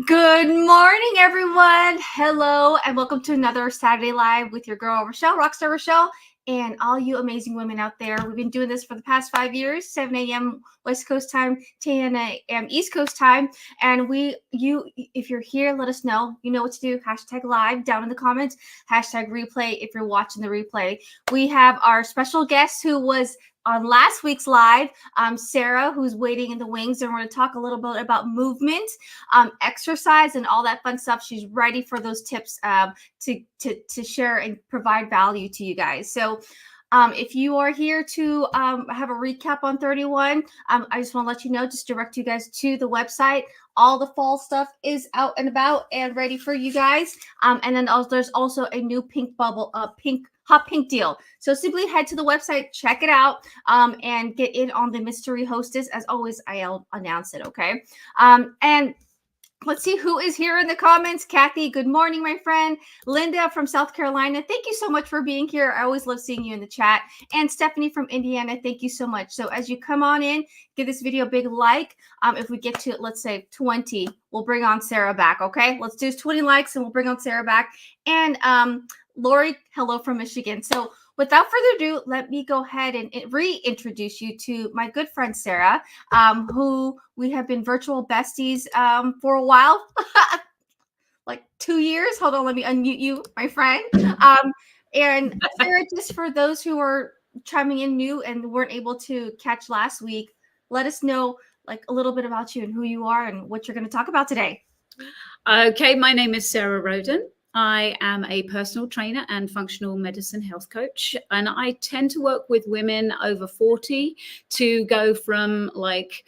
Good morning, everyone. Hello, and welcome to another Saturday Live with your girl, Rochelle, Rockstar Rochelle, and all you amazing women out there. We've been doing this for the past 5 years, 7 a.m. West Coast time, 10 a.m. East Coast time. And if you're here, let us know. You know what to do. Hashtag live down in the comments. Hashtag replay if you're watching the replay. We have our special guest who was on last week's live, Sarah, who's waiting in the wings, and we're going to talk a little bit about movement, exercise, and all that fun stuff. She's ready for those tips to share and provide value to you guys. So if you are here to have a recap on 31, I just want to let you know, just direct you guys to the website. All the fall stuff is out and about and ready for you guys. And then there's also a new pink bubble, hot pink deal. So simply head to the website, check it out, and get in on the mystery hostess. As always, I'll announce it, okay? And let's see who is here in the comments. Kathy, good morning, my friend. Linda from South Carolina, thank you so much for being here. I always love seeing you in the chat. And Stephanie from Indiana, thank you so much. So as you come on in, give this video a big like. If we get to, let's say, 20, we'll bring on Sarah back, okay? Let's do 20 likes and we'll bring on Sarah back. And Lori, hello from Michigan. So without further ado, let me go ahead and reintroduce you to my good friend, Sarah, who we have been virtual besties for a while, like 2 years. Hold on, let me unmute you, my friend. And Sarah, just for those who are chiming in new and weren't able to catch last week, let us know like a little bit about you and who you are and what you're going to talk about today. Okay, my name is Sarah Rhoden. I am a personal trainer and functional medicine health coach, and I tend to work with women over 40 to go from like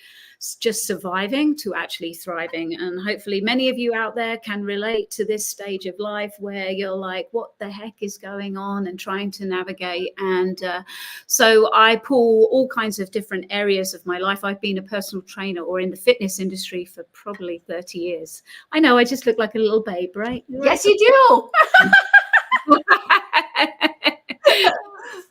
just surviving to actually thriving. And hopefully many of you out there can relate to this stage of life where you're like, what the heck is going on, and trying to navigate. And so I pull all kinds of different areas of my life. I've been a personal trainer or in the fitness industry for probably 30 years. I know I just look like a little babe, right? Yes, you do.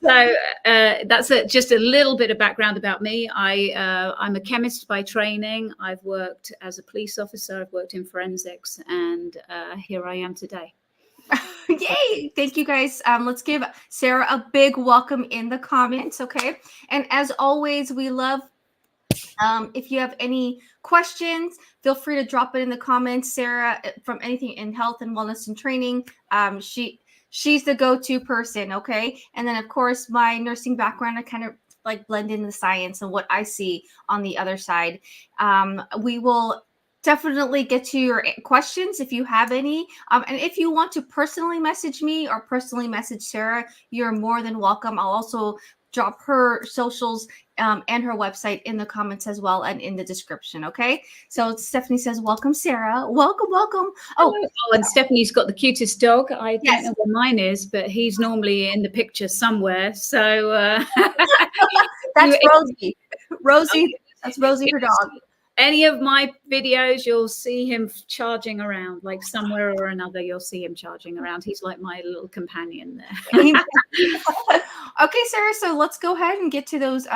So that's just a little bit of background about me. I'm a chemist by training. I've worked as a police officer. I've worked in forensics, and here I am today. Yay! Thank you, guys. Let's give Sarah a big welcome in the comments, okay? And as always, we love if you have any questions, feel free to drop it in the comments. Sarah, from anything in health and wellness and training, she's the go-to person, okay? And then, of course, my nursing background, I kind of like blend in the science and what I see on the other side. We will definitely get to your questions if you have any. And if you want to personally message me or personally message Sarah, you're more than welcome. I'll also drop her socials and her website in the comments as well and in the description, okay? So Stephanie says, welcome, Sarah. Welcome, welcome. Oh, and Stephanie's got the cutest dog. I Yes. don't know where mine is, but he's normally in the picture somewhere. So that's Rosie. Rosie, that's Rosie, her dog. Any of my videos, you'll see him charging around, like somewhere or another, you'll see him charging around. He's like my little companion there. Okay, Sarah, so let's go ahead and get to those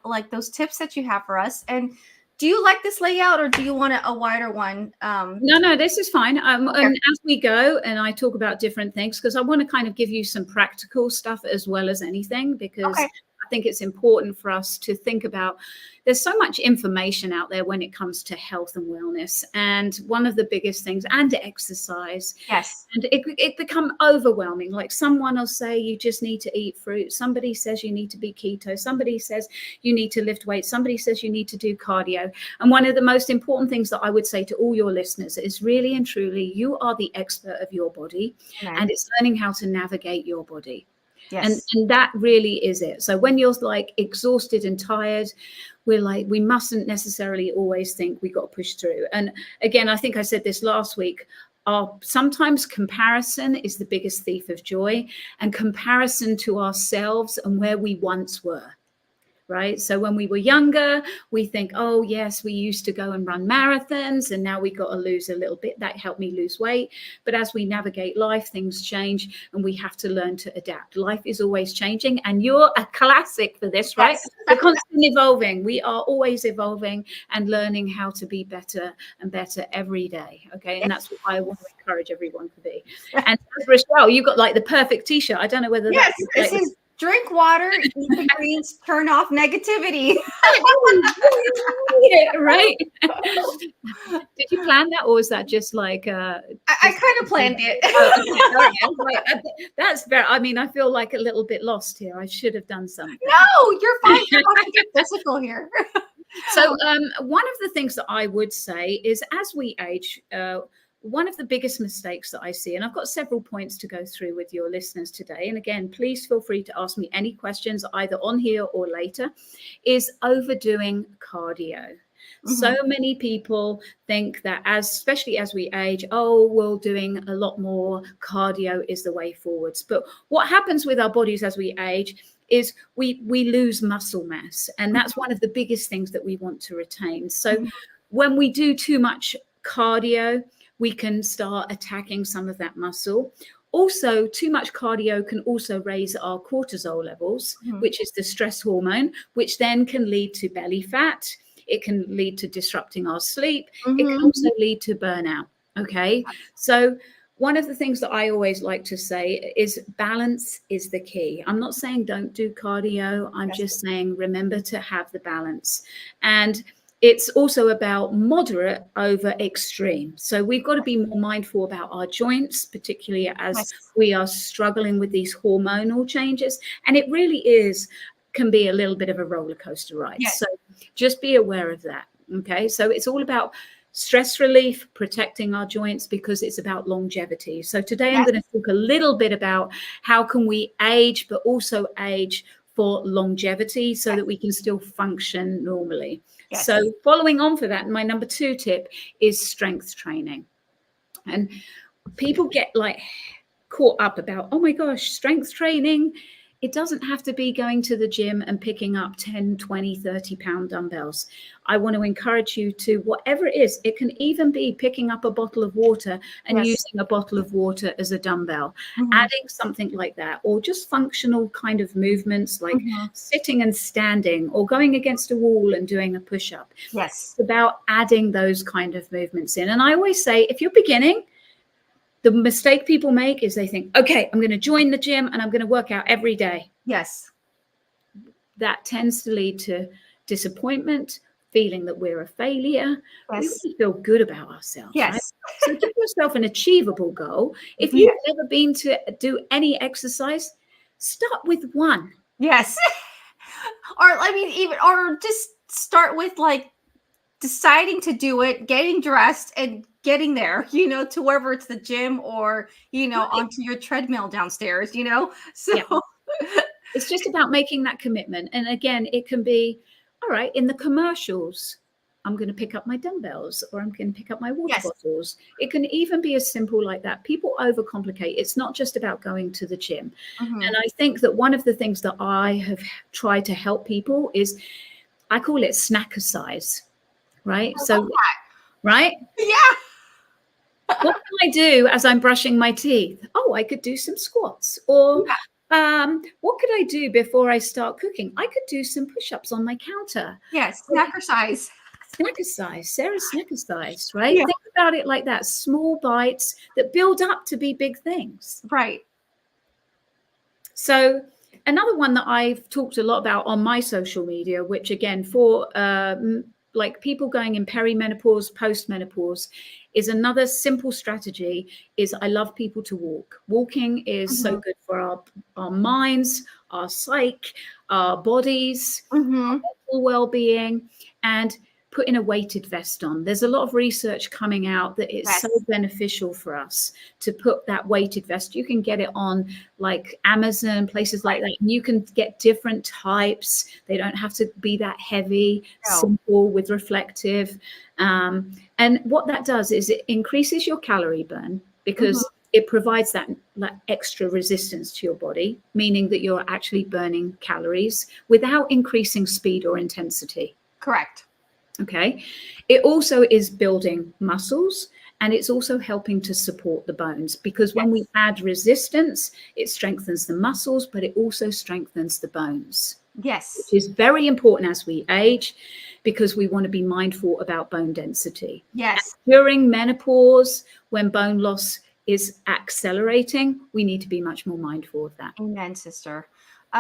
like those tips that you have for us. And do you like this layout, or do you want a wider one? No, this is fine. Okay. And as we go and I talk about different things, because I want to kind of give you some practical stuff as well as anything, because I think it's important for us to think about, there's so much information out there when it comes to health and wellness. And one of the biggest things, and exercise. Yes. And it become overwhelming. Like someone will say you just need to eat fruit. Somebody says you need to be keto. Somebody says you need to lift weights. Somebody says you need to do cardio. And one of the most important things that I would say to all your listeners is really and truly, you are the expert of your body. And it's learning how to navigate your body. Yes. And that really is it. So when you're like exhausted and tired, we mustn't necessarily always think we got to push through. And again, I think I said this last week, sometimes comparison is the biggest thief of joy, and comparison to ourselves and where we once were. right? So when we were younger, we think, oh, yes, we used to go and run marathons and now we got to lose a little bit. That helped me lose weight. But as we navigate life, things change and we have to learn to adapt. Life is always changing. And you're a classic for this, right? Yes. We're constantly evolving. We are always evolving and learning how to be better and better every day. Okay. And that's what I want to encourage everyone to be. And Rochelle, you got like the perfect t-shirt. I don't know whether Yes, that's this is drink water, eat the greens, turn off negativity. yeah, right. Did you plan that, or was that just like I kind of planned it. That's very, I mean, I feel like a little bit lost here. I should have done something. No, you're fine. You're about to get physical here. So one of the things that I would say is as we age, one of the biggest mistakes that I see, and I've got several points to go through with your listeners today, and again, please feel free to ask me any questions either on here or later, is overdoing cardio. So many people think that especially as we age, oh, well, doing a lot more cardio is the way forwards. But what happens with our bodies as we age is we lose muscle mass. And that's one of the biggest things that we want to retain. So when we do too much cardio, we can start attacking some of that muscle. Also, too much cardio can also raise our cortisol levels, which is the stress hormone, which then can lead to belly fat. It can lead to disrupting our sleep. It can also lead to burnout. Okay. So one of the things that I always like to say is balance is the key. I'm not saying don't do cardio. I'm just saying remember to have the balance. And it's also about moderate over extreme. So we've got to be more mindful about our joints, particularly as we are struggling with these hormonal changes. And it really can be a little bit of a roller coaster ride. So just be aware of that. Okay. So it's all about stress relief, protecting our joints, because it's about longevity. So today I'm going to talk a little bit about how can we age, but also age for longevity so that we can still function normally. So following on for that, my number 2 tip is strength training. And people get like caught up about, oh my gosh, strength training. It doesn't have to be going to the gym and picking up 10, 20, 30 pound dumbbells. I want to encourage you to, whatever it is, it can even be picking up a bottle of water and using a bottle of water as a dumbbell, adding something like that, or just functional kind of movements like sitting and standing or going against a wall and doing a push-up. It's about adding those kind of movements in. And I always say, if you're beginning, the mistake people make is they think, okay, I'm going to join the gym and I'm going to work out every day. That tends to lead to disappointment, feeling that we're a failure. We really feel good about ourselves. Right? So give yourself an achievable goal. If you've never been to do any exercise, start with one. Or I mean, or just start with like deciding to do it, getting dressed and getting there, to wherever it's the gym or, onto your treadmill downstairs, so it's just about making that commitment. And again, it can be, all right, in the commercials, I'm going to pick up my dumbbells or I'm going to pick up my water bottles. It can even be as simple like that. People overcomplicate. It's not just about going to the gym. And I think that one of the things that I have tried to help people is, I call it snackercise. Right. Right. What can I do as I'm brushing my teeth? Oh, I could do some squats. Or what could I do before I start cooking? I could do some push-ups on my counter. Snackercise. Snackercise. Sarah's snackercise, right? Think about it like that. Small bites that build up to be big things. So another one that I've talked a lot about on my social media, which again, for like people going in perimenopause, postmenopause, is another simple strategy is I love people to walk. Walking is so good for our minds, our psyche, our bodies, our mental well-being, and putting a weighted vest on. There's a lot of research coming out that it's so beneficial for us to put that weighted vest. You can get it on like Amazon, places like that. And you can get different types. They don't have to be that heavy, simple with reflective. And what that does is it increases your calorie burn because it provides that extra resistance to your body, meaning that you're actually burning calories without increasing speed or intensity. Correct. Okay. It also is building muscles, and it's also helping to support the bones, because when we add resistance, it strengthens the muscles, but it also strengthens the bones. Yes. Which is very important as we age, because we want to be mindful about bone density. Yes. And during menopause, when bone loss is accelerating, we need to be much more mindful of that. Amen, sister.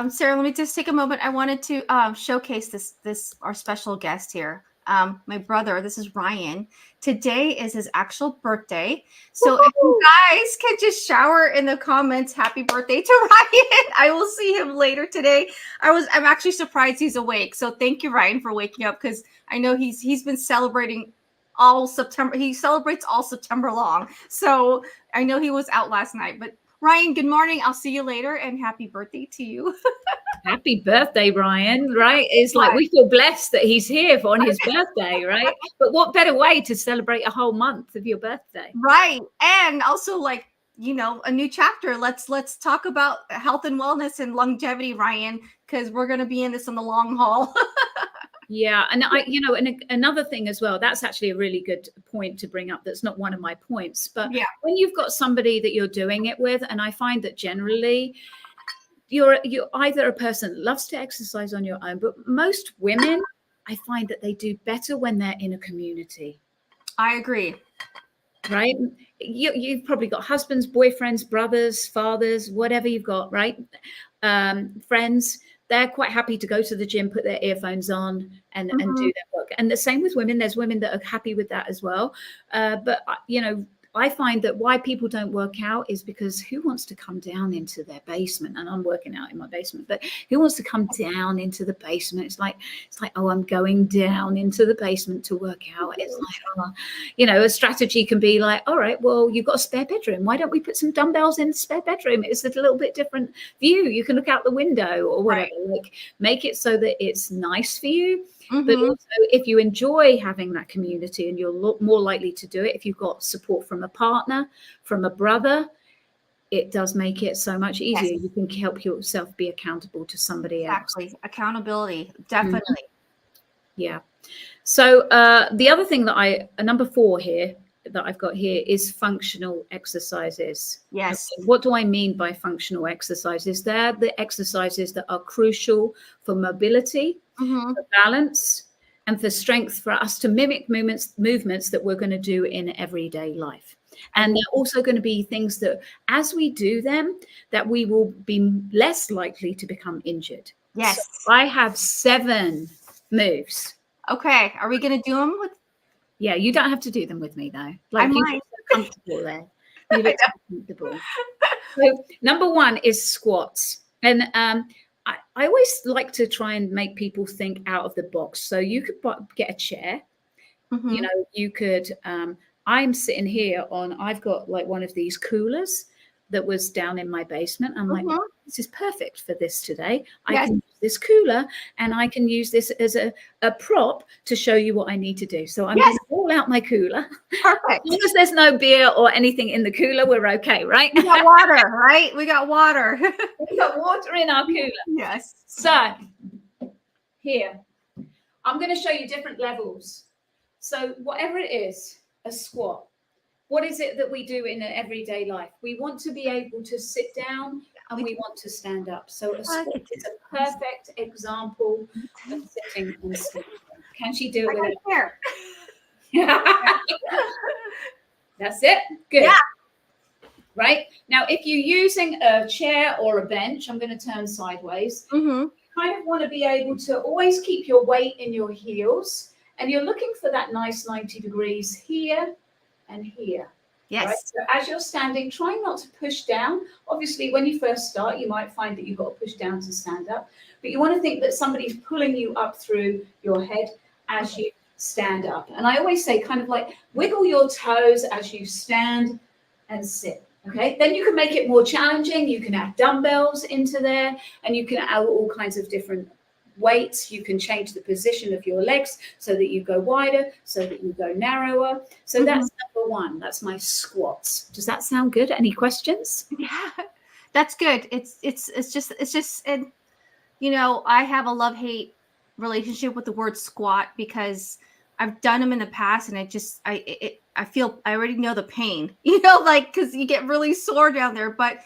Sarah, let me just take a moment. I wanted to showcase this our special guest here. My brother, this is Ryan. Today is his actual birthday. So if you guys can just shower in the comments, happy birthday to Ryan. I will see him later today. I'm actually surprised he's awake. So thank you, Ryan, for waking up, because I know he's been celebrating all September. He celebrates all September long. So I know he was out last night, but Ryan, good morning. I'll see you later, and happy birthday to you. Happy birthday, Ryan, right? It's like we feel blessed that he's here on his birthday, right? But what better way to celebrate a whole month of your birthday? Right. And also, like, you know, a new chapter. Let's talk about health and wellness and longevity, Ryan, because we're going to be in this on the long haul. Yeah. And and another thing as well, that's actually a really good point to bring up. That's not one of my points, but when you've got somebody that you're doing it with, and I find that generally you're either a person that loves to exercise on your own, but most women, I find that they do better when they're in a community. I agree. Right? You've probably got husbands, boyfriends, brothers, fathers, whatever you've got, right? Friends. They're quite happy to go to the gym, put their earphones on and do their work. And the same with women. There's women that are happy with that as well. But, I find that why people don't work out is because who wants to come down into their basement? And I'm working out in my basement, but who wants to come down into the basement? It's like, oh, I'm going down into the basement to work out. It's like, a strategy can be like, all right, well, you've got a spare bedroom. Why don't we put some dumbbells in the spare bedroom? It's a little bit different view. You can look out the window or whatever. Right. Like, make it so that it's nice for you. But also, if you enjoy having that community, and you're more likely to do it if you've got support from a partner, from a brother, it does make it so much easier. Yes. You can help yourself be accountable to somebody else. Exactly. Accountability. Definitely. Yeah. So the other thing that number 4 here that I've got here is functional exercises. Yes. Okay. What do I mean by functional exercises? They're the exercises that are crucial for mobility, for balance, and for strength, for us to mimic movements that we're going to do in everyday life. And they're also going to be things that, as we do them, that we will be less likely to become injured. Yes. So I have 7 moves. Okay. Are we going to do them with? Yeah, you don't have to do them with me, though. Like, you look so comfortable there. You look so comfortable. So, number 1 is squats. And I always like to try and make people think out of the box. So you could get a chair. You could, I'm sitting here I've got like one of these coolers that was down in my basement. I'm like, oh, this is perfect for this today. I can use this cooler, and I can use this as a prop to show you what I need to do. So I'm going to pull out my cooler. Perfect. As long as there's no beer or anything in the cooler, we're okay, right? We got water, right? We got water. We got water in our cooler. Yes. So here, I'm going to show you different levels. So whatever it is, a squat. What is it that we do in an everyday life? We want to be able to sit down, and we want to stand up. So a squat is a perfect example of sitting and standing. Can she do it with her hair? That's it. Good. Yeah. Right. Now, if you're using a chair or a bench, I'm going to turn sideways. You kind of want to be able to always keep your weight in your heels, and you're looking for that nice 90 degrees here and here. Yes. Right? So as you're standing, try not to push down. Obviously, when you first start, you might find that you've got to push down to stand up, but you want to think that somebody's pulling you up through your head as you stand up. And I always say, kind of like, wiggle your toes as you stand and sit. Okay, then you can make it more challenging. You can add dumbbells into there, and you can add all kinds of different weights. You can change the position of your legs so that you go wider, so that you go narrower. So that's number one. That's my squats. Does that sound good? Any questions? Yeah, that's good. It's just and you know, I have a love-hate relationship with the word squat because I've done them in the past, and I feel I already know the pain, you know, like because you get really sore down there. But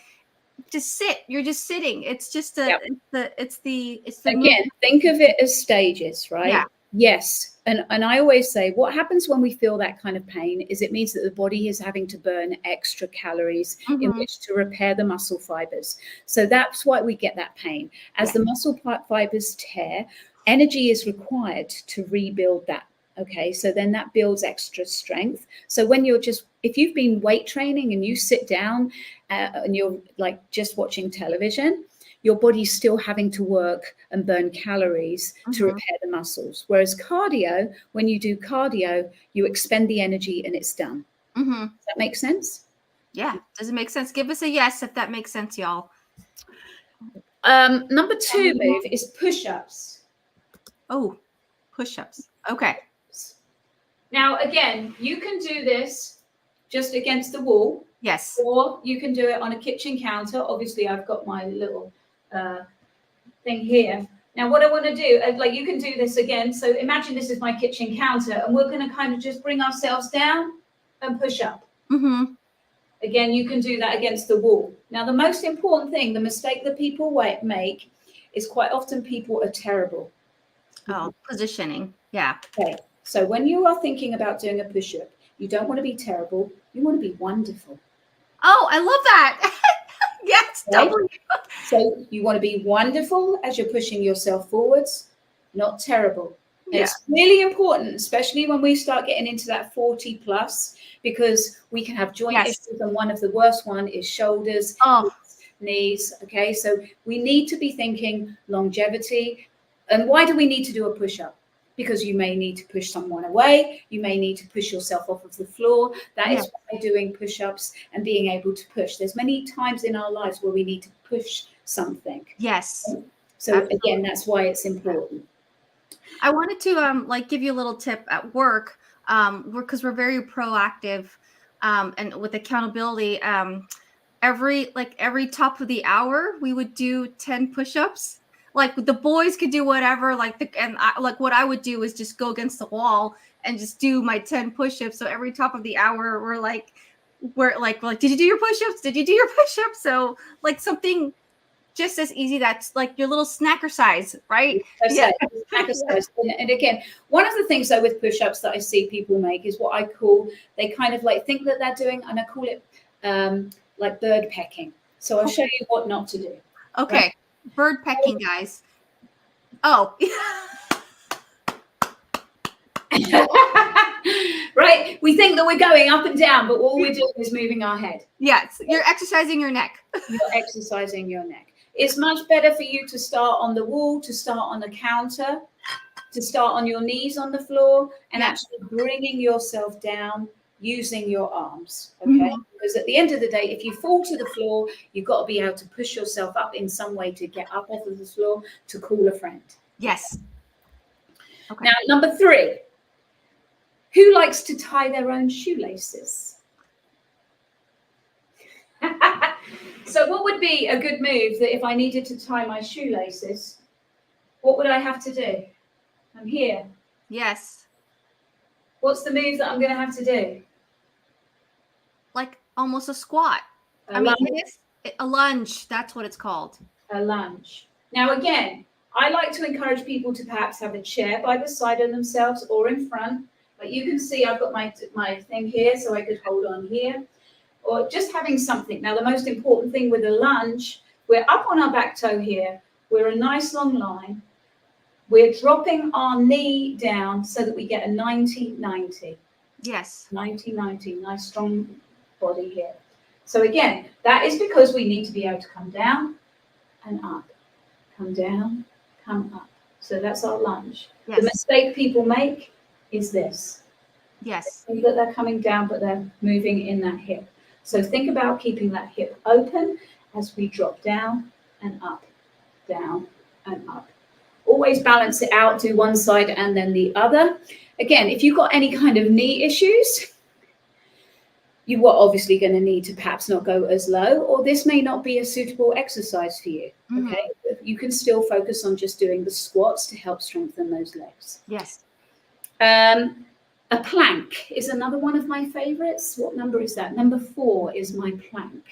just sit. You're just sitting. It's just Yep. it's the Again, think of it as stages, right? Yeah. Yes. And I always say what happens when we feel that kind of pain is it means that the body is having to burn extra calories in which to repair the muscle fibers. So that's why we get that pain. As the muscle fibers tear, energy is required to rebuild that. Okay, so then that builds extra strength. So when you're just, if you've been weight training and you sit down and you're like just watching television, your body's still having to work and burn calories to repair the muscles. Whereas cardio, when you do cardio, you expend the energy and it's done. Does that make sense? Yeah. Does it make sense? Give us a yes if that makes sense, y'all. Number 2 move is push-ups. Oh, push-ups. Okay. Now, again, you can do this just against the wall. Yes. Or you can do it on a kitchen counter. Obviously, I've got my little thing here. Now, what I want to do, like you can do this again. So imagine this is my kitchen counter, and we're going to kind of just bring ourselves down and push up. Again, you can do that against the wall. Now, the most important thing, the mistake that people make is quite often people are terrible. Oh, positioning. Yeah. Okay. So when you are thinking about doing a push-up, you don't want to be terrible. You want to be wonderful. Oh, I love that. Yes, Right? totally. So you want to be wonderful as you're pushing yourself forwards, not terrible. Yeah. It's really important, especially when we start getting into that 40 plus, because we can have joint issues, and one of the worst one is shoulders, knees. Okay, so we need to be thinking longevity. And why do we need to do a push-up? Because you may need to push someone away. You may need to push yourself off of the floor. That is why doing push-ups and being able to push. There's many times in our lives where we need to push something. Yes. So absolutely. Again, that's why it's important. I wanted to like give you a little tip at work, because we're very proactive, and with accountability. Every top of the hour, we would do 10 push-ups. Like the boys could do whatever, what I would do is just go against the wall and just do my 10 push-ups. So every top of the hour, we're like, did you do your push-ups? Did you do your push-ups? So like something just as easy that's like your little snacker size, right? Snacker size. And again, one of the things though with push-ups that I see people make is what I call, they kind of like think that they're doing, and I call it like bird pecking. So I'll show you what not to do. Okay. Right? Bird pecking, guys. Oh. Right? We think that we're going up and down, but all we're doing is moving our head. Yes. You're exercising your neck. You're exercising your neck. It's much better for you to start on the wall, to start on the counter, to start on your knees on the floor, and actually bringing yourself down using your arms. Okay. Because at the end of the day, if you fall to the floor, you've got to be able to push yourself up in some way to get up off of the floor to call a friend. Yes. Okay. Now, number 3, who likes to tie their own shoelaces? So what would be a good move that if I needed to tie my shoelaces, what would I have to do? I'm here. Yes. What's the move that I'm going to have to do? Like almost a squat. A lunge. A lunge. That's what it's called. A lunge. Now, again, I like to encourage people to perhaps have a chair by the side of themselves or in front. But you can see I've got my thing here, so I could hold on here. Or just having something. Now, the most important thing with a lunge, we're up on our back toe here. We're a nice long line. We're dropping our knee down so that we get a 90-90. Yes. 90-90, nice strong body here. So again, that is because we need to be able to come down and up. Come down, come up. So that's our lunge. Yes. The mistake people make is this. Yes. They think that they're coming down, but they're moving in that hip. So think about keeping that hip open as we drop down and up, down and up. always balance it out, do one side and then the other. Again, if you've got any kind of knee issues, you are obviously going to need to perhaps not go as low, or this may not be a suitable exercise for you. Okay, you can still focus on just doing the squats to help strengthen those legs. Yes. A plank is another one of my favorites. What number is that? Number 4 is my plank.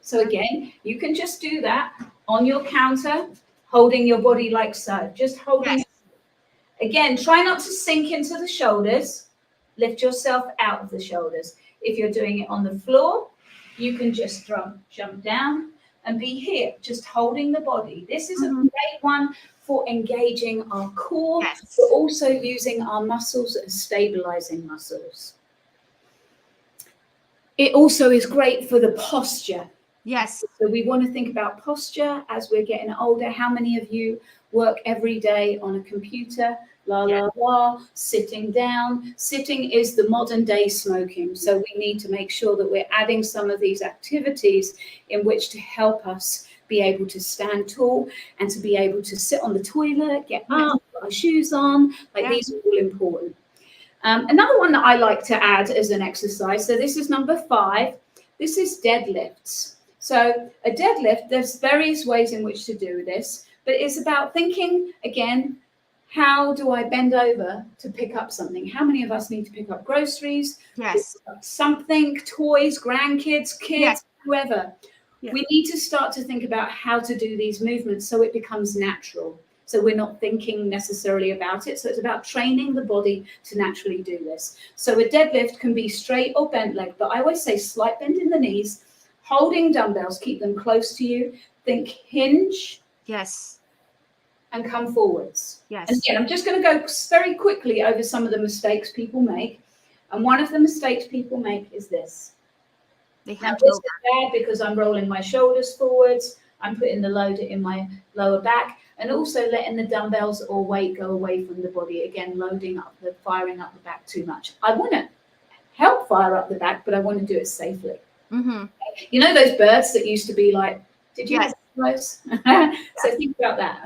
So again, you can just do that on your counter, holding your body like so, just holding. Yes. Again, try not to sink into the shoulders. Lift yourself out of the shoulders. If you're doing it on the floor, you can just jump down and be here, just holding the body. This is a great one for engaging our core, Yes. but also using our muscles as stabilizing muscles. It also is great for the posture. Yes. So we want to think about posture as we're getting older. How many of you work every day on a computer? Sitting down. Sitting is the modern day smoking. So we need to make sure that we're adding some of these activities in which to help us be able to stand tall and to be able to sit on the toilet, get up, put our shoes on. These are all important. Another one that I like to add as an exercise, so this is number 5, this is deadlifts. So a deadlift, there's various ways in which to do this, but it's about thinking, again, how do I bend over to pick up something? How many of us need to pick up groceries? Yes. Something, toys, grandkids, kids, whoever. Yeah. We need to start to think about how to do these movements so it becomes natural. So we're not thinking necessarily about it. So it's about training the body to naturally do this. So a deadlift can be straight or bent leg, but I always say slight bend in the knees, holding dumbbells, keep them close to you. Think hinge. Yes. And come forwards. Yes. And again, I'm just going to go very quickly over some of the mistakes people make. And one of the mistakes people make is this. This is bad because I'm rolling my shoulders forwards. I'm putting the load in my lower back, and also letting the dumbbells or weight go away from the body. Again, firing up the back too much. I want to help fire up the back, but I want to do it safely. You know those birds that used to be like, did you have those? So think about that.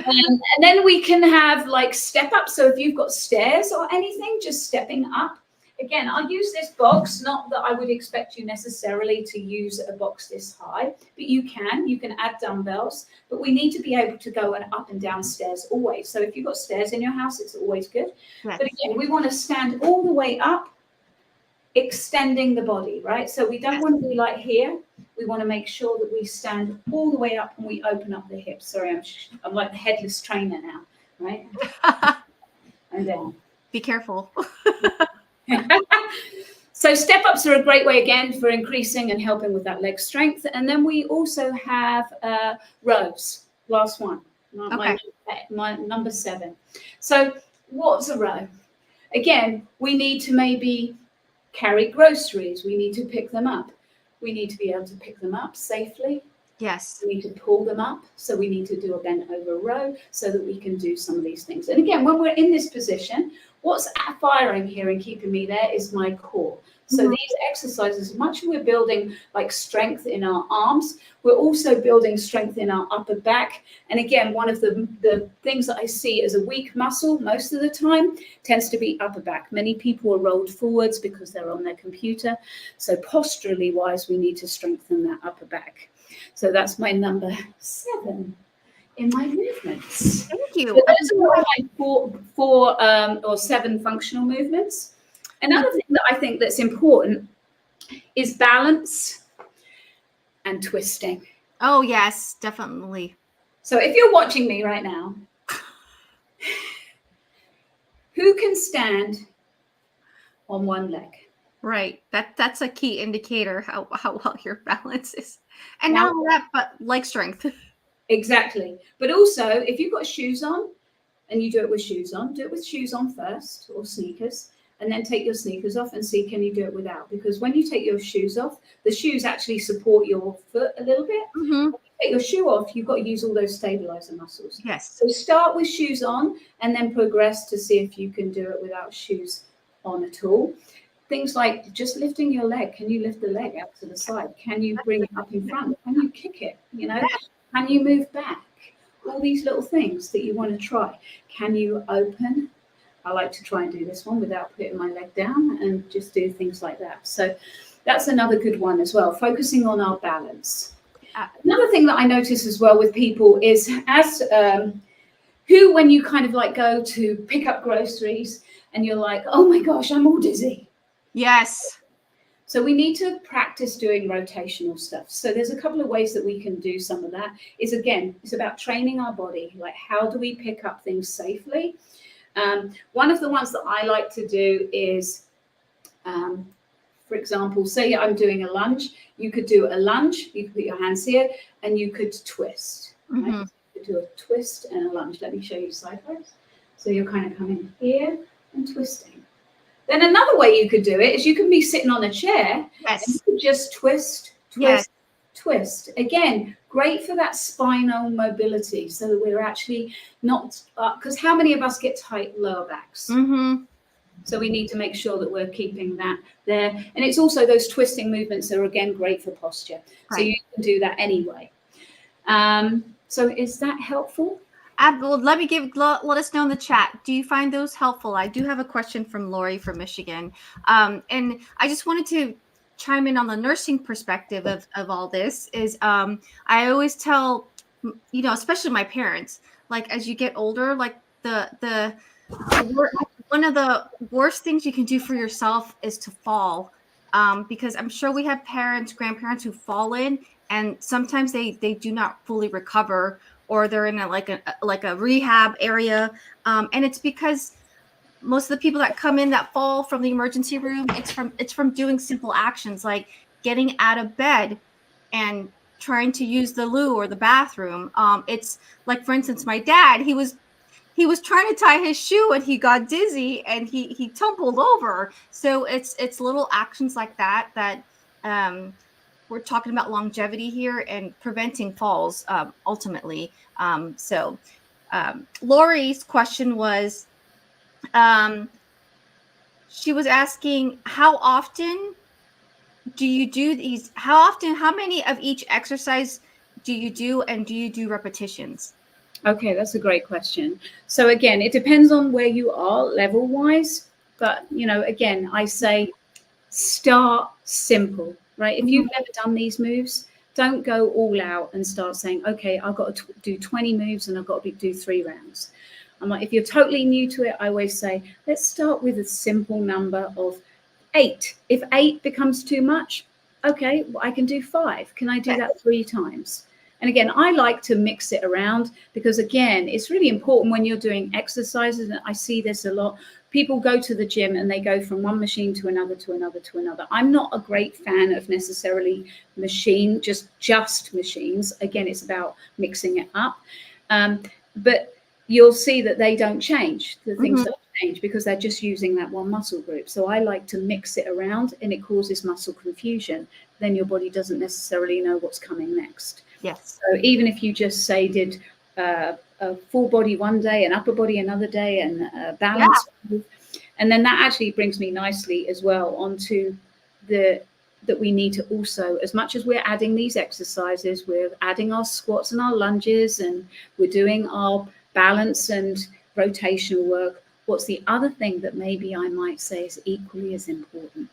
And then we can have like step up. So if you've got stairs or anything, just stepping up. Again, I'll use this box, not that I would expect you necessarily to use a box this high, but you can add dumbbells, but we need to be able to go up and down stairs always. So if you've got stairs in your house, it's always good. Yes. But again, we want to stand all the way up, extending the body, right? So we don't want to be like here. We want to make sure that we stand all the way up and we open up the hips. Sorry, I'm like the headless trainer now, right? And down. Be careful. So step ups are a great way again for increasing and helping with that leg strength. And then we also have rows. Last one, my number 7. So what's a row? Again, we need to maybe carry groceries. We need to pick them up. We need to be able to pick them up safely. Yes. We need to pull them up. So we need to do a bent over row so that we can do some of these things. And again, when we're in this position, what's firing here and keeping me there is my core. So these exercises, much as we're building like strength in our arms, we're also building strength in our upper back. And again, one of the things that I see as a weak muscle most of the time tends to be upper back. Many people are rolled forwards because they're on their computer. So posturally wise, we need to strengthen that upper back. So that's my number 7 in my movements. Thank you. So those are my 4 or 7 functional movements. Another thing that I think that's important is balance and twisting. Oh, yes, definitely. So if you're watching me right now, who can stand on one leg? Right. That's a key indicator how well your balance is. And not only that, but leg strength. Exactly. But also, if you've got shoes on and you do it with shoes on, do it with shoes on first or sneakers. And then take your sneakers off and see, can you do it without? Because when you take your shoes off, the shoes actually support your foot a little bit. When you take your shoe off, you've got to use all those stabilizer muscles. Yes. So start with shoes on and then progress to see if you can do it without shoes on at all. Things like just lifting your leg. Can you lift the leg out to the side? Can you bring it up in front? Can you kick it? You know, can you move back? all these little things that you want to try. Can you open? I like to try and do this one without putting my leg down and just do things like that. So that's another good one as well, focusing on our balance. Another thing that I notice as well with people is when you kind of like go to pick up groceries and you're like, oh my gosh, I'm all dizzy. Yes. So we need to practice doing rotational stuff. So there's a couple of ways that we can do some of that. It's about training our body. Like, how do we pick up things safely? One of the ones that I like to do is, for example, say I'm doing a lunge. You could do a lunge. You could put your hands here, and you could twist. Mm-hmm. Right? You could do a twist and a lunge. Let me show you sideways. So you're kind of coming here and twisting. Then another way you could do it is you can be sitting on a chair. Yes. And you could just twist, twist. Again, great for that spinal mobility, so that we're actually not, because how many of us get tight lower backs? Mm-hmm. So we need to make sure that we're keeping that there. And it's also those twisting movements are, again, great for posture. Right. So you can do that anyway. So is that helpful? Well, let us know in the chat. Do you find those helpful? I do have a question from Lori from Michigan. And I just wanted to chime in on the nursing perspective of all this is I always tell, especially my parents, like, as you get older, like one of the worst things you can do for yourself is to fall. Because I'm sure we have grandparents who've fallen, and sometimes they do not fully recover, or they're in a rehab area. And it's because most of the people that come in that fall from the emergency room, it's from doing simple actions like getting out of bed and trying to use the loo or the bathroom. It's like, for instance, my dad, he was trying to tie his shoe and he got dizzy and he tumbled over. So it's little actions like that we're talking about longevity here and preventing falls ultimately. Lori's question was, she was asking, how often do you do these? How many of each exercise do you do, and do you do repetitions? Okay, that's a great question. So again, it depends on where you are level wise, but again, I say start simple, right? If you've never done these moves, don't go all out and start saying, okay, I've got to do 20 moves and I've got to do 3 rounds. I'm like, if you're totally new to it, I always say, let's start with a simple number of 8. If 8 becomes too much, okay, well, I can do 5. Can I do that 3 times? And again, I like to mix it around because, again, it's really important when you're doing exercises. And I see this a lot. People go to the gym and they go from one machine to another, to another, to another. I'm not a great fan of necessarily just machines. Again, it's about mixing it up. But you'll see that they don't change. The things don't change because they're just using that one muscle group. So I like to mix it around, and it causes muscle confusion. Then your body doesn't necessarily know what's coming next. Yes. So even if you just did a full body one day, an upper body another day, and a balance, and then that actually brings me nicely as well onto that we need to also, as much as we're adding these exercises, we're adding our squats and our lunges, and we're doing our balance and rotational work. What's the other thing that maybe I might say is equally as important?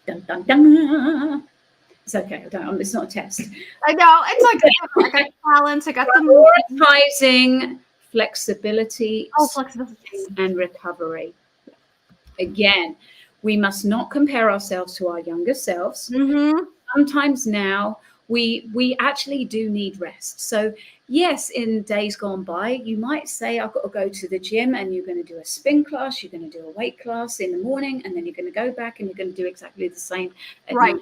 Dun, dun, dun. It's okay. It's not a test. I know. It's like I got balance. I got the prioritizing flexibility, flexibility and recovery. Again, we must not compare ourselves to our younger selves. Sometimes now we actually do need rest. So yes, in days gone by, you might say, I've got to go to the gym, and you're going to do a spin class, you're going to do a weight class in the morning, and then you're going to go back and you're going to do exactly the same at night.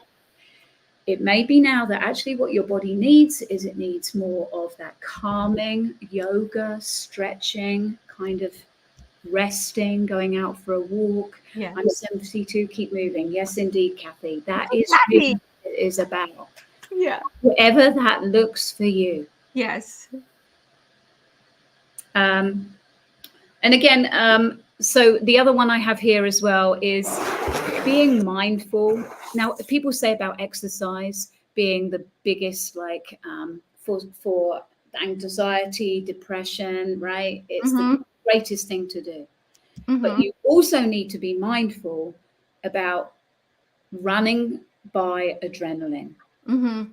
It may be now that actually what your body needs is it needs more of that calming, yoga, stretching, kind of resting, going out for a walk. Yeah. I'm 72, keep moving. Yes, indeed, Kathy. That is really what it is about. Yeah. Whatever that looks for you. Yes. And again, so the other one I have here as well is being mindful. Now, people say about exercise being the biggest, for anxiety, depression, right? It's the Mm-hmm. greatest thing to do. But Mm-hmm. you also need to be mindful about running by adrenaline. Mm-hmm.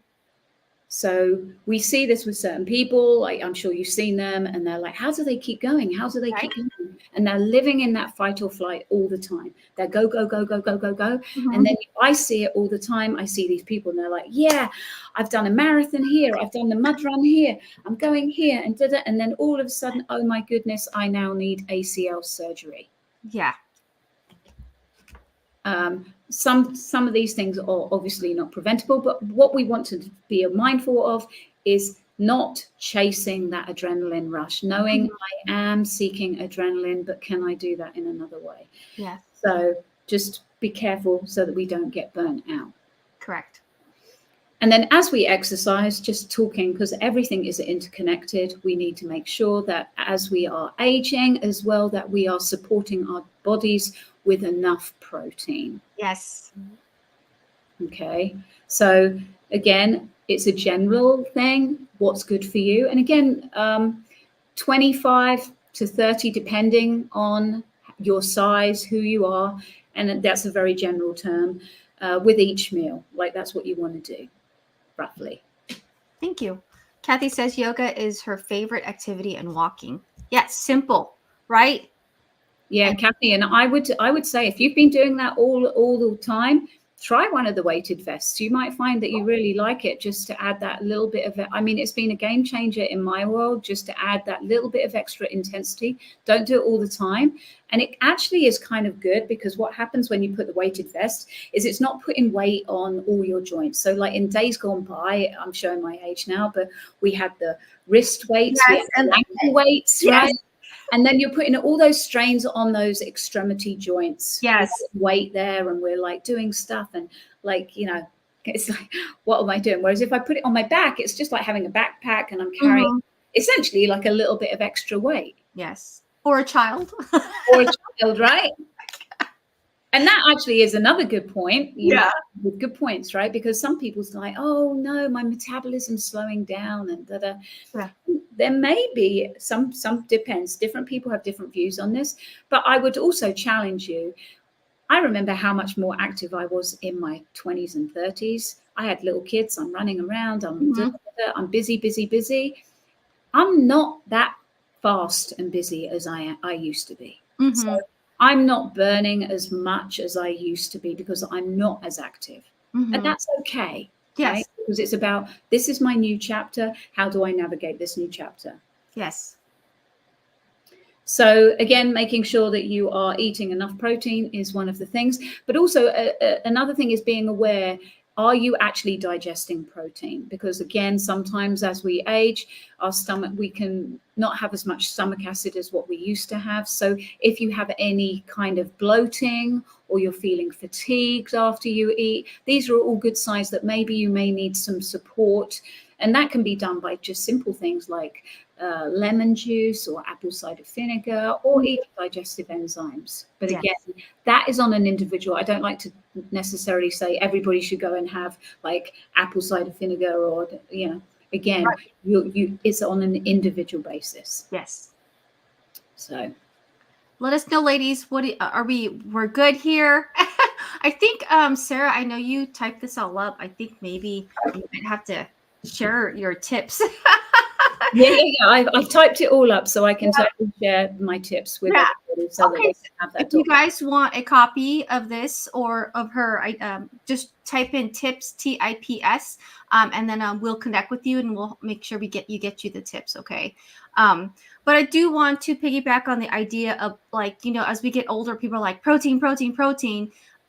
So we see this with certain people, like I'm sure you've seen them, and they're like, how do they keep going? How do they Right. keep going? And they're living in that fight or flight all the time. They're go, go, go, go, go, go, go. Mm-hmm. And then I see it all the time. I see these people and they're like, yeah, I've done a marathon here. I've done the mud run here. I'm going here. And then all of a sudden, oh my goodness, I now need ACL surgery. Yeah. Some of these things are obviously not preventable, but what we want to be mindful of is not chasing that adrenaline rush, knowing I am seeking adrenaline, but can I do that in another way? Yes. So just be careful so that we don't get burnt out. Correct. And then as we exercise, just talking, because everything is interconnected, we need to make sure that as we are aging as well, that we are supporting our bodies with enough protein. Yes. Okay. So again, it's a general thing. What's good for you? And again, 25 to 30, depending on your size, who you are. And that's a very general term with each meal. Like that's what you want to do, roughly. Thank you. Kathy says yoga is her favorite activity and walking. Yeah, simple, right? Yeah, Kathy, and I would say if you've been doing that all the time, try one of the weighted vests. You might find that you really like it, just to add that little bit of it. I mean, it's been a game changer in my world, just to add that little bit of extra intensity. Don't do it all the time. And it actually is kind of good, because what happens when you put the weighted vest is it's not putting weight on all your joints. So like in days gone by, I'm showing my age now, but we had the wrist weights, we had the ankle weights, right? And then you're putting all those strains on those extremity joints. Yes. Weight there, and we're like doing stuff, and like, you know, it's like, what am I doing? Whereas if I put it on my back, it's just like having a backpack, and I'm carrying essentially like a little bit of extra weight. Yes. Or a child. Or a child, right? And that actually is another good point. With good points, right? Because some people's like, oh no, my metabolism's slowing down, and da-da. Yeah. There may be some depends. Different people have different views on this, but I would also challenge you. I remember how much more active I was in my 20s and 30s. I had little kids. I'm running around. I'm busy. I'm not that fast and busy as I used to be. So I'm not burning as much as I used to be, because I'm not as active. And that's okay. Yes. Right? Because it's about, this is my new chapter. How do I navigate this new chapter? Yes. So again, making sure that you are eating enough protein is one of the things. But also another thing is being aware, are you actually digesting protein? Because again, sometimes as we age, our stomach, we can not have as much stomach acid as what we used to have. So if you have any kind of bloating, or you're feeling fatigued after you eat, these are all good signs that maybe you may need some support. And that can be done by just simple things like lemon juice or apple cider vinegar, or even digestive enzymes. But again, that is on an individual. I don't like to necessarily say everybody should go and have like apple cider vinegar, or, you know, again, it's on an individual basis. Yes. So let us know, ladies. What are we're good here? I think, Sarah, I know you typed this all up. I think maybe you might have to share your tips. Yeah. I've typed it all up, so I can totally share my tips with everybody, so that they can have that. If you guys want a copy of this or of her, just type in tips, TIPS, and then we'll connect with you, and we'll make sure we get you the tips. Okay. But I do want to piggyback on the idea of, like, you know, as we get older, people are like protein.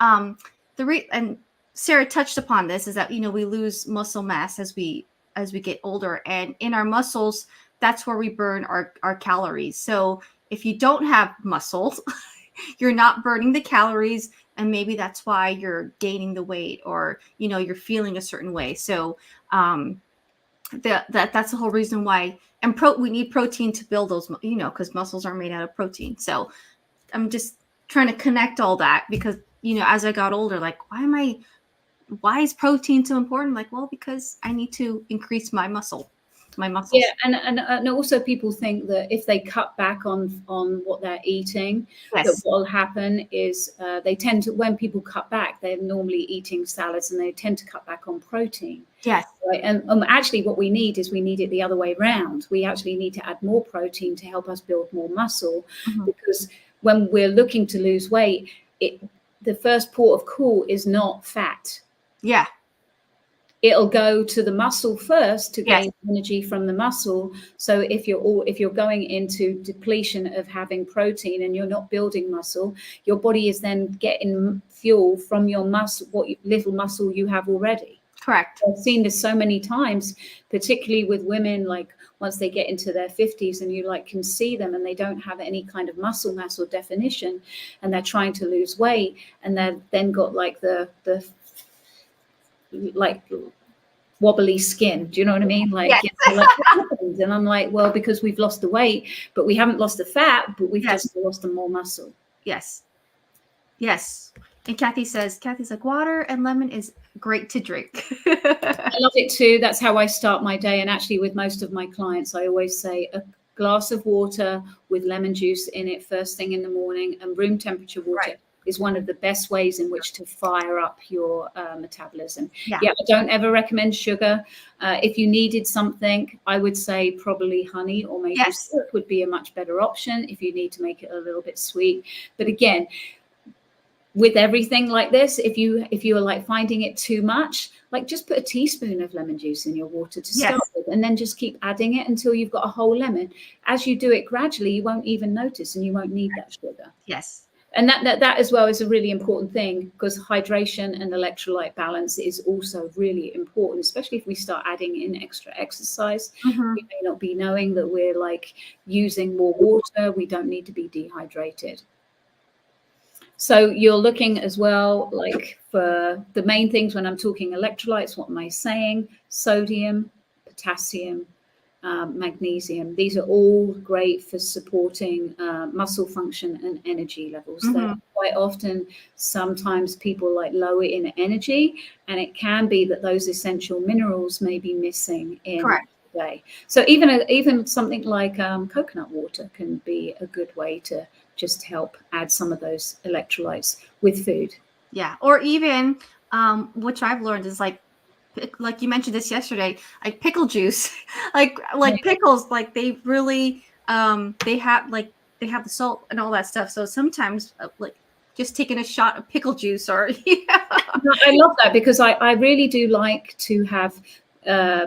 And Sarah touched upon this, is that, you know, we lose muscle mass as we get older, and in our muscles, that's where we burn our calories. So if you don't have muscles, you're not burning the calories, and maybe that's why you're gaining the weight, or, you know, you're feeling a certain way. So that's the whole reason why. And we need protein to build those, you know, because muscles are made out of protein. So I'm just trying to connect all that, because, you know, as I got older, like, why is protein so important? Like, well, because I need to increase my muscle. my muscles. Yeah, and also people think that if they cut back on what they're eating, that Yes. what will happen is they tend to, when people cut back, they're normally eating salads and they tend to cut back on protein. Yes. Right. And actually what we need is we need it the other way around. We actually need to add more protein to help us build more muscle, because when we're looking to lose weight, the first port of call is not fat. Yeah. It'll go to the muscle first to Yes. gain energy from the muscle. So if you're going into depletion of having protein and you're not building muscle, your body is then getting fuel from your muscle, little muscle you have already. Correct. I've seen this so many times, particularly with women, like once they get into their 50s and you can see them and they don't have any kind of muscle mass or definition, and they're trying to lose weight, and they've then got the wobbly skin. Do you know what I mean? Yes. What happened? And I'm like, well, because we've lost the weight, but we haven't lost the fat, but we've just lost the more muscle. Yes. Yes. And Kathy's like, water and lemon is great to drink. I love it too. That's how I start my day. And actually with most of my clients, I always say a glass of water with lemon juice in it first thing in the morning, and room temperature water is one of the best ways in which to fire up your metabolism. Yeah, I don't ever recommend sugar. If you needed something, I would say probably honey or maybe syrup would be a much better option if you need to make it a little bit sweet. But again, with everything like this, if you are finding it too much, just put a teaspoon of lemon juice in your water to start with, and then just keep adding it until you've got a whole lemon. As you do it gradually, you won't even notice and you won't need that sugar. Yes. And that as well is a really important thing, because hydration and electrolyte balance is also really important, especially if we start adding in extra exercise. We may not be knowing that we're using more water. We don't need to be dehydrated. So you're looking as well, for the main things when I'm talking electrolytes, what am I saying? Sodium, potassium, magnesium. These are all great for supporting muscle function and energy levels. Quite often, sometimes people lower in energy, and it can be that those essential minerals may be missing in the day. So even something like coconut water can be a good way to just help add some of those electrolytes with food. Yeah. Or even, which I've learned is like you mentioned this yesterday, pickle juice, pickles, they really, they have the salt and all that stuff. So sometimes just taking a shot of pickle juice or, I love that, because I really do like to have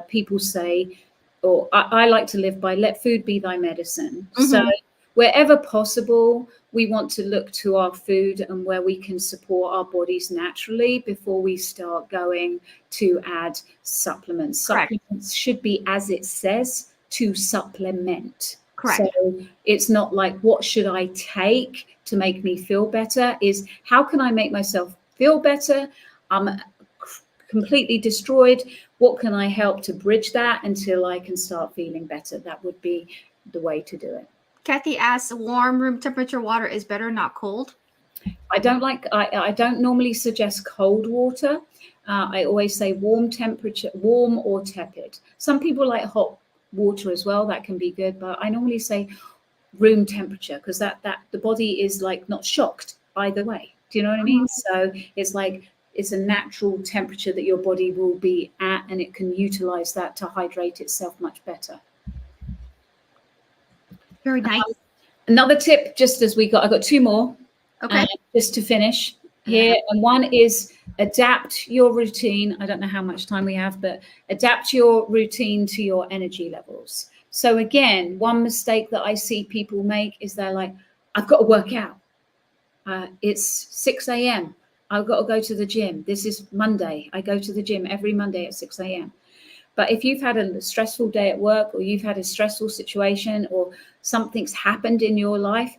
people say, or I like to live by, let food be thy medicine. So wherever possible, we want to look to our food and where we can support our bodies naturally before we start going to add supplements. Supplements should be, as it says, to supplement. So it's not what should I take to make me feel better? Is how can I make myself feel better? I'm completely destroyed. What can I help to bridge that until I can start feeling better? That would be the way to do it. Kathy asks, warm room temperature water is better, not cold. I don't normally suggest cold water. I always say warm temperature, warm or tepid. Some people like hot water as well. That can be good, but I normally say room temperature, because that the body is not shocked either way. Do you know what I mean? So it's a natural temperature that your body will be at, and it can utilize that to hydrate itself much better. Very nice. Another tip, just as I got two more, just to finish here. And one is adapt your routine. I don't know how much time we have, but adapt your routine to your energy levels. So again, one mistake that I see people make is they're like, I've got to work out. It's 6 a.m. I've got to go to the gym. This is Monday. I go to the gym every Monday at 6 a.m. But if you've had a stressful day at work, or you've had a stressful situation, or something's happened in your life,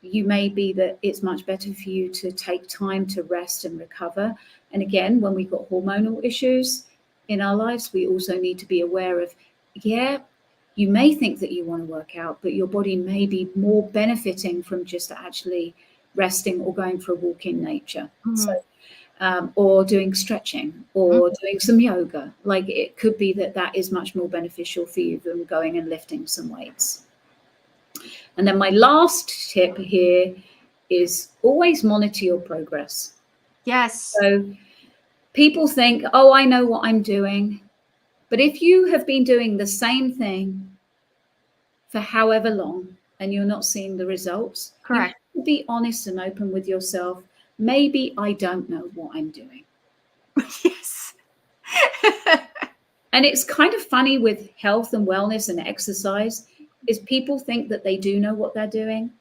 you may be that it's much better for you to take time to rest and recover. And again, when we've got hormonal issues in our lives, we also need to be aware of, you may think that you want to work out, but your body may be more benefiting from just actually resting or going for a walk in nature. So or doing stretching or doing some yoga. Like it could be that that is much more beneficial for you than going and lifting some weights. And then my last tip here is always monitor your progress. Yes. So people think, oh, I know what I'm doing. But if you have been doing the same thing for however long and you're not seeing the results, Correct. you have to be honest and open with yourself. Maybe I don't know what I'm doing. Yes. And it's kind of funny with health and wellness and exercise is people think that they do know what they're doing,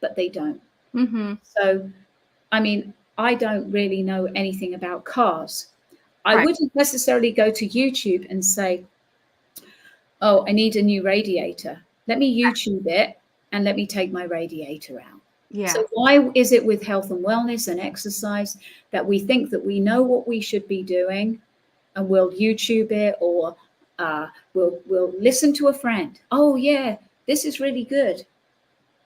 but they don't. Mm-hmm. So, I mean, I don't really know anything about cars. I Right. wouldn't necessarily go to YouTube and say, oh, I need a new radiator. Let me YouTube it and let me take my radiator out. Yeah. So why is it with health and wellness and exercise that we think that we know what we should be doing and we'll YouTube it or we'll listen to a friend. Oh yeah, this is really good.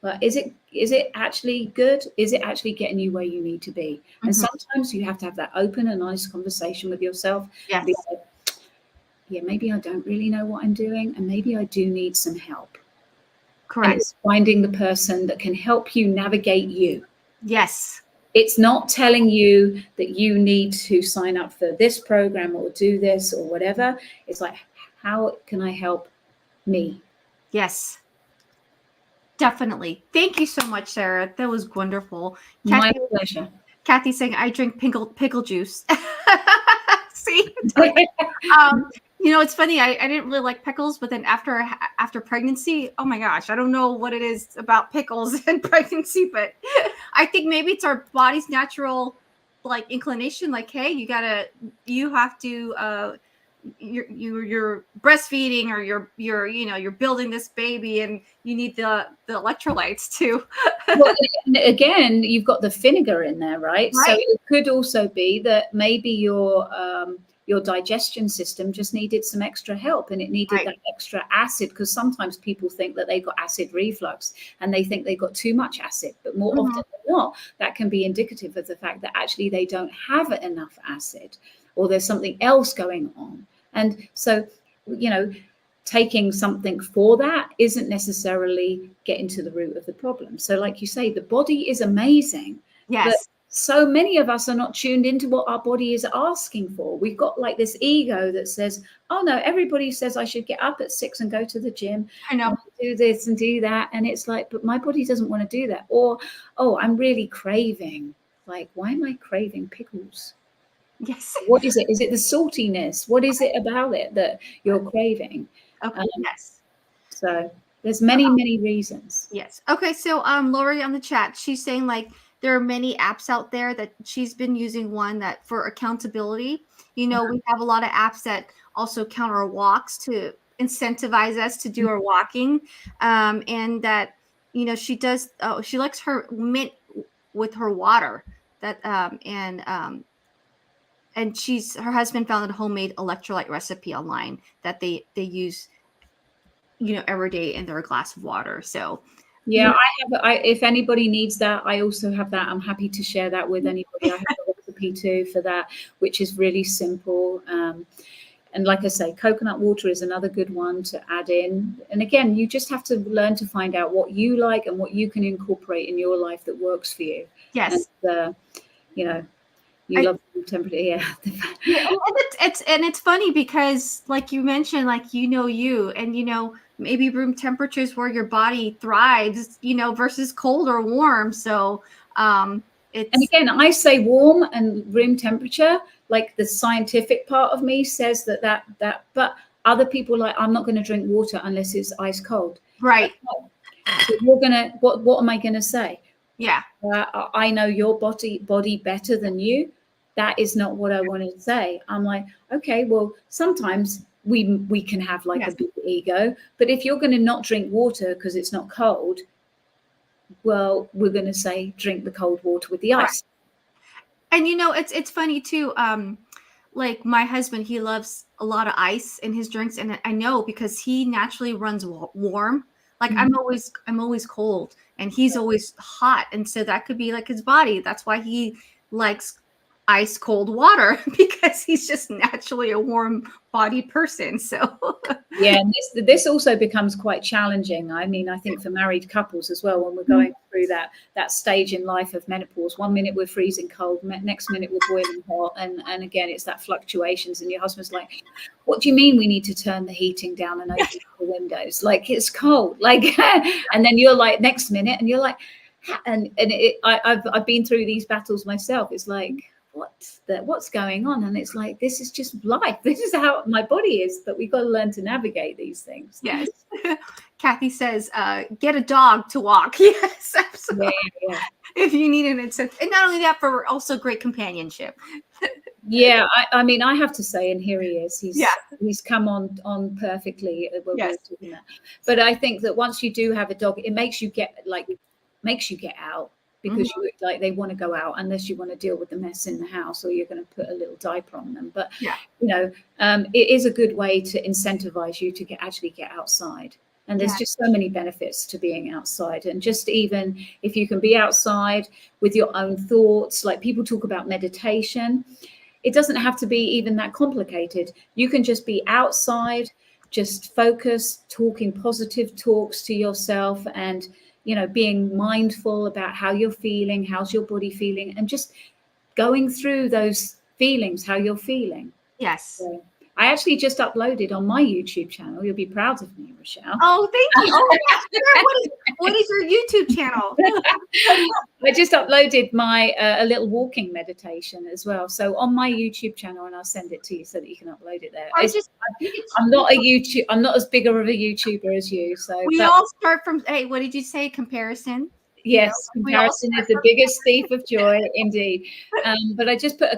But is it actually good? Is it actually getting you where you need to be? And sometimes you have to have that open and honest conversation with yourself. Yes. Be like, yeah, maybe I don't really know what I'm doing, and maybe I do need some help. Correct. And it's finding the person that can help you navigate you. Yes. It's not telling you that you need to sign up for this program or do this or whatever. It's like, how can I help me? Yes. Definitely. Thank you so much, Sarah. That was wonderful. My pleasure. Kathy saying, I drink pickle juice. See? It's funny. I didn't really like pickles, but then after pregnancy, oh my gosh, I don't know what it is about pickles and pregnancy, but I think maybe it's our body's natural like inclination. Like, hey, you have to you're breastfeeding or you're building this baby and you need the electrolytes too. Well, again, you've got the vinegar in there, right? So it could also be that maybe your digestion system just needed some extra help and it needed that extra acid, because sometimes people think that they've got acid reflux and they think they've got too much acid, but more often than not, that can be indicative of the fact that actually they don't have enough acid or there's something else going on. And so, taking something for that isn't necessarily getting to the root of the problem. So like you say, the body is amazing. Yes. But so many of us are not tuned into what our body is asking for. We've got like this ego that says, oh no, everybody says I should get up at 6 and go to the gym. I know. Do this and do that. And it's like, but my body doesn't want to do that. Or, oh, I'm really craving. Like, why am I craving pickles? Yes. What is it? Is it the saltiness? What is it about it that you're craving? Okay. Yes. So there's many reasons. Yes. Okay. So Lori on the chat, she's saying like there are many apps out there that she's been using one that for accountability. We have a lot of apps that also count our walks to incentivize us to do our walking. And that, she does, she likes her mint with her water that, and her husband found a homemade electrolyte recipe online that they use, every day in their glass of water. So yeah, if anybody needs that, I also have that. I'm happy to share that with anybody. I have a recipe too for that, which is really simple. And like I say, coconut water is another good one to add in. And again, you just have to learn to find out what you like and what you can incorporate in your life that works for you. Yes. And, you love room temperature. Yeah. It's funny because like you mentioned, like, you and, maybe room temperature is where your body thrives, versus cold or warm. So and again, I say warm and room temperature, like the scientific part of me says that, but other people like, I'm not going to drink water unless it's ice cold. Right. So what am I going to say? Yeah. I know your body better than you. That is not what I want to say. I'm like, okay, well, sometimes we can have like a big ego, but if you're going to not drink water because it's not cold, well, we're going to say drink the cold water with the ice. And it's funny too. Like my husband, he loves a lot of ice in his drinks, and I know because he naturally runs warm. Like I'm always cold, and he's always hot, and so that could be like his body. That's why he likes ice cold water because he's just naturally a warm-bodied person. So yeah, and this also becomes quite challenging. I mean, I think for married couples as well, when we're going through that stage in life of menopause, 1 minute we're freezing cold, next minute we're boiling hot, and again it's that fluctuations, and your husband's like, what do you mean we need to turn the heating down and open the windows? Like, it's cold. Like, and then you're like, next minute, and you're like, I've been through these battles myself. It's like, what's going on? And it's like, this is just life. This is how my body is, but we've got to learn to navigate these things. Yes. Kathy says, get a dog to walk. Yes, absolutely. Yeah. If you need an incentive. And not only that, for also great companionship. Yeah, I mean, I have to say, and here he is. He's come on perfectly. Yes. But I think that once you do have a dog, it makes you get out, because you like, they want to go out unless you want to deal with the mess in the house, or you're going to put a little diaper on them. But it is a good way to incentivize you to actually get outside. And there's just so many benefits to being outside. And just even if you can be outside with your own thoughts, like people talk about meditation, it doesn't have to be even that complicated. You can just be outside, just focus, talking positive talks to yourself, and being mindful about how you're feeling, how's your body feeling, and just going through those feelings, how you're feeling. Yes. So I actually just uploaded on my YouTube channel. You'll be proud of me, Rochelle. Oh, thank you. Oh, yes. What is your YouTube channel? I just uploaded my a little walking meditation as well. So on my YouTube channel, and I'll send it to you so that you can upload it there. I'm not as big of a YouTuber as you. So we all start from, hey, what did you say? Comparison? Yes, comparison is the biggest thief of joy, indeed. But I just put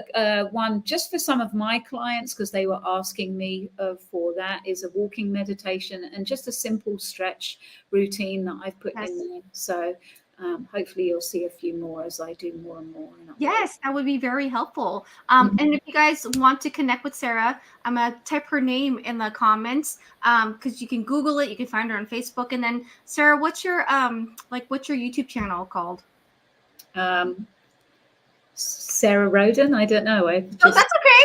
one just for some of my clients, because they were asking me for that, is a walking meditation and just a simple stretch routine that I've put in there. So hopefully you'll see a few more as I do more and more. Yes, that would be very helpful. And if you guys want to connect with Sarah, I'm going to type her name in the comments, because you can Google it. You can find her on Facebook. And then, Sarah, what's your YouTube channel called? Sarah Rhoden. I don't know. Oh, that's okay.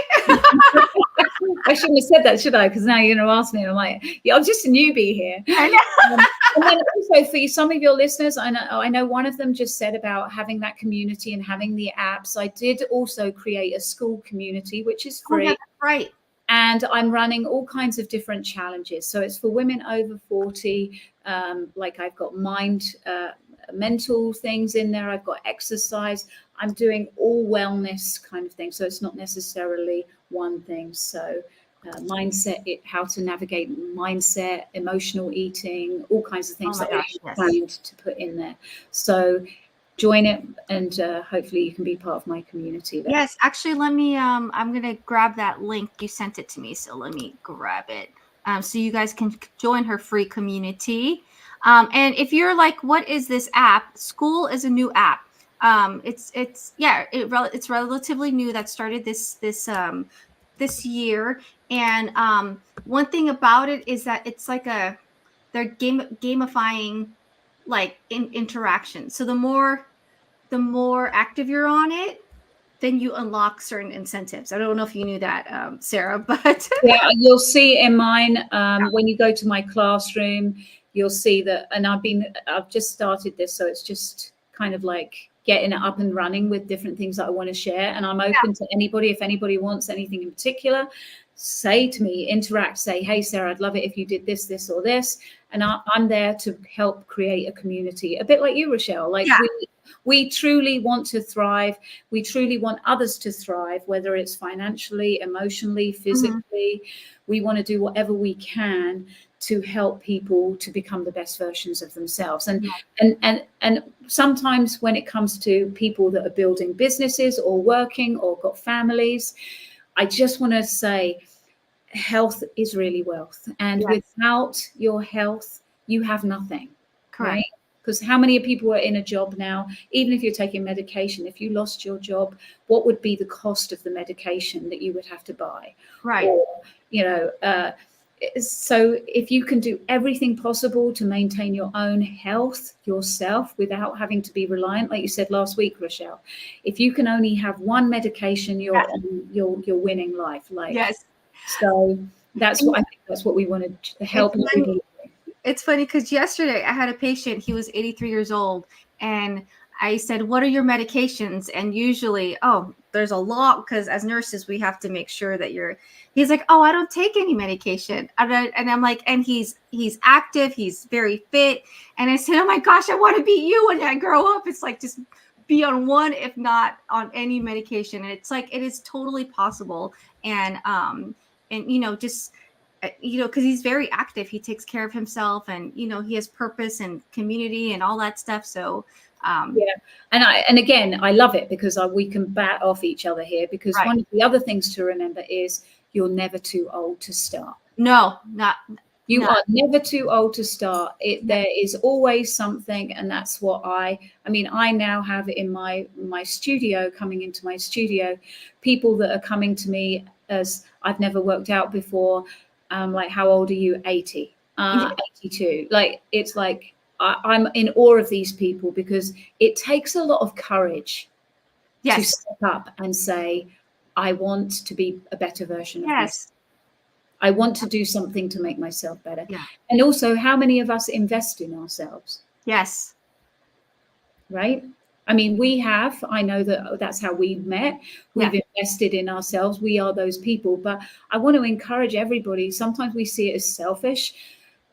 I shouldn't have said that, should I? Because now you're going to ask me, and I'm like, yeah, I'm just a newbie here. I know. And then also for some of your listeners, I know one of them just said about having that community and having the apps. I did also create a school community, which is free. Oh, yeah, right. And I'm running all kinds of different challenges. So it's for women over 40. Like I've got mental things in there. I've got exercise. I'm doing all wellness kind of thing. So it's not necessarily one thing. So mindset, how to navigate mindset, emotional eating, all kinds of things that I planned to put in there. So join it, and hopefully you can be part of my community there. Yes, actually, let me, I'm going to grab that link. You sent it to me, so let me grab it. So you guys can join her free community. And if you're like, what is this app? School is a new app. It's relatively new, that started this year. And one thing about it is that it's like they're gamifying like interaction. So the more active you're on it, then you unlock certain incentives. I don't know if you knew that, Sarah, but yeah, you'll see in mine when you go to my classroom, you'll see that. And I've just started this, so it's just kind of like getting it up and running with different things that I want to share. And I'm open to anybody. If anybody wants anything in particular, say to me, interact, say, hey, Sarah, I'd love it if you did this, this, or this. And I'm there to help create a community, a bit like you, Rochelle. Like we truly want to thrive. We truly want others to thrive, whether it's financially, emotionally, physically. We want to do whatever we can to help people to become the best versions of themselves. And sometimes when it comes to people that are building businesses or working or got families, I just want to say, health is really wealth. And without your health, you have nothing. Correct. Right? Because how many people are in a job now, even if you're taking medication, if you lost your job, what would be the cost of the medication that you would have to buy? Right. Or, So if you can do everything possible to maintain your own health yourself without having to be reliant, like you said last week, Rochelle, if you can only have one medication, you're winning life. Like, Yes. so that's what I think. That's what we wanted to help everybody. It's funny because yesterday I had a patient, he was 83 years old, and I said, what are your medications? And usually, oh, there's a lot, because as nurses, we have to make sure that he's like, oh, I don't take any medication. And I'm like, and he's active, he's very fit. And I said, oh my gosh, I want to be you when I grow up. It's like, just be on one, if not on any medication. And it's like, it is totally possible. And just, because he's very active, he takes care of himself, and he has purpose and community and all that stuff. So and again, I love it because we can bat off each other here, because one of the other things to remember is you're never too old to start. No, you are never too old to start. There is always something, and that's what I now have in my studio, coming into my studio, people that are coming to me as I've never worked out before. Like, how old are you? 80, 82. Like, it's like, I'm in awe of these people, because it takes a lot of courage to step up and say, I want to be a better version of myself. I want to do something to make myself better. Yeah. And also, how many of us invest in ourselves? Yes. Right? I mean, I know that's how we met. We've invested in ourselves. We are those people. But I want to encourage everybody. Sometimes we see it as selfish.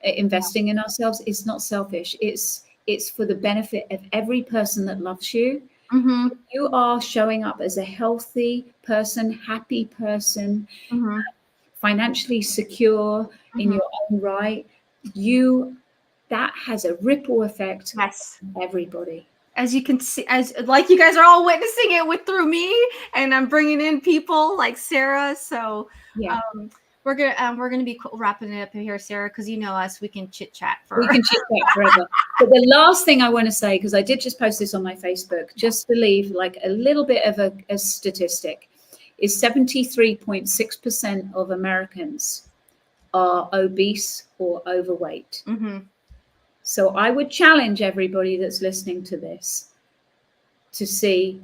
Investing in ourselves is not selfish. It's for the benefit of every person that loves you. Mm-hmm. You are showing up as a healthy person, happy person, financially secure in your own right. That has a ripple effect on everybody. As you can see, like you guys are all witnessing it through me, and I'm bringing in people like Sarah. So we're gonna be wrapping it up here, Sarah, because you know us, we can chit chat forever. But the last thing I want to say, because I did just post this on my Facebook, just to leave like a little bit of a statistic, is 73.6% of Americans are obese or overweight. Mm-hmm. So I would challenge everybody that's listening to this to see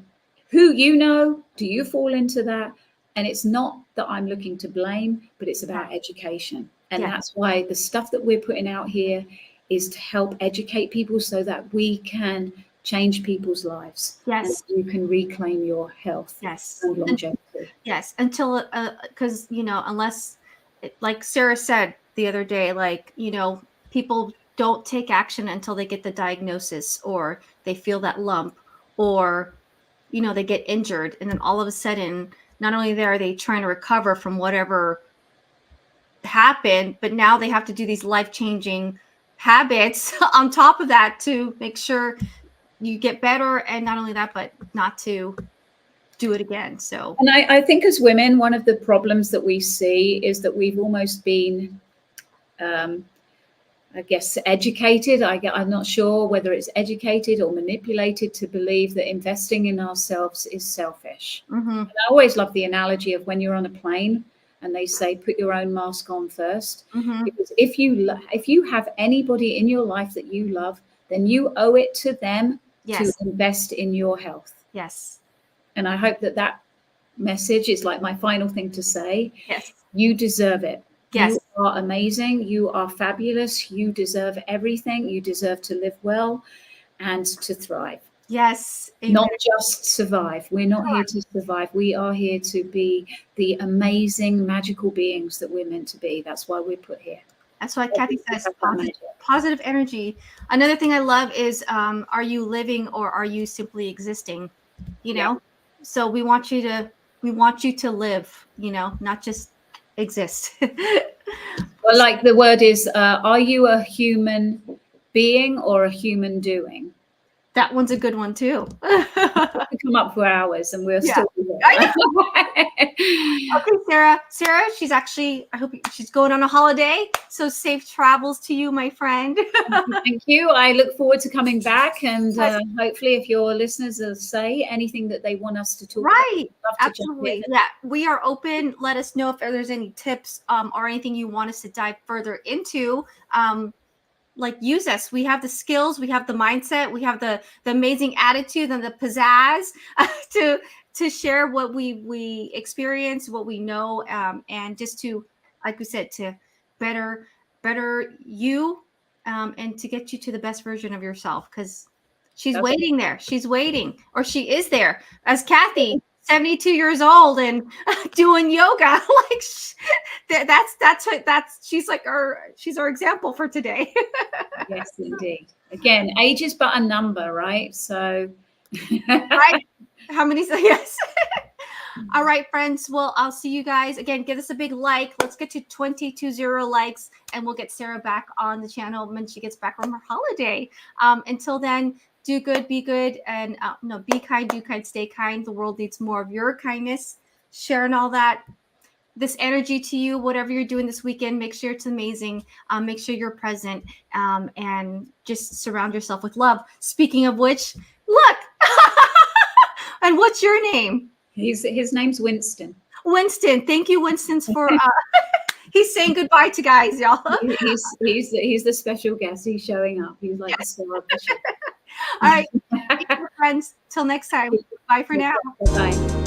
who do you fall into that? And it's not that I'm looking to blame, but it's about education. And that's why the stuff that we're putting out here is to help educate people so that we can change people's lives. Yes. And you can reclaim your health. Yes. And longevity. Yes. Until, because, unless, like Sarah said the other day, like, people don't take action until they get the diagnosis, or they feel that lump, or, they get injured. And then all of a sudden, not only are they trying to recover from whatever happened, but now they have to do these life-changing habits on top of that to make sure you get better. And not only that, but not to do it again. So, and I think as women, one of the problems that we see is that we've almost been, I guess, educated. I'm not sure whether it's educated or manipulated to believe that investing in ourselves is selfish. Mm-hmm. And I always love the analogy of when you're on a plane and they say, put your own mask on first. Mm-hmm. Because if you have anybody in your life that you love, then you owe it to them to invest in your health. Yes. And I hope that message is like my final thing to say. Yes. You deserve it. Yes. You are amazing. You are fabulous. You deserve everything. You deserve to live well and to thrive. Yes. Amen. Not just survive. We're not here to survive. We are here to be the amazing, magical beings that we're meant to be. That's why we're put here. That's why Kathy says positive energy. Another thing I love is, are you living or are you simply existing? So we want you to live, not just exist. Well, like the word is, are you a human being or a human doing? That one's a good one too. We come up for hours and we're Yeah. still Okay, Sarah. Sarah, she's actually, I hope she's going on a holiday. So safe travels to you, my friend. Thank you. I look forward to coming back, and Yes. hopefully if your listeners will say anything that they want us to talk Right. about, I'd love to jump Absolutely. in. Yeah. We are open. Let us know if there's any tips or anything you want us to dive further into. Like, use us. We have the skills, we have the mindset, we have the amazing attitude and the pizzazz to share what we experience, what we know, and just to, like we said, to better you, and to get you to the best version of yourself, because she's Okay. waiting there. She's waiting, or she is there, as Kathy, 72 years old and doing yoga. Like, that's she's like she's our example for today. Yes, indeed. Again, age is but a number, right? So Right? How many? Yes. All right, friends. Well, I'll see you guys again. Give us a big like. Let's get to 220 likes, and we'll get Sarah back on the channel when she gets back from her holiday. Until then, do good, be good, and no, be kind, do kind, stay kind. The world needs more of your kindness, sharing all that, this energy to you. Whatever you're doing this weekend, make sure it's amazing. Make sure you're present, and just surround yourself with love. Speaking of which, look. And what's your name? his name's Winston. Winston. Thank you, Winston, for he's saying goodbye to guys, y'all. He's the special guest. He's showing up. He's like the star of the show. All right, friends. Till next time. Bye for now. Bye.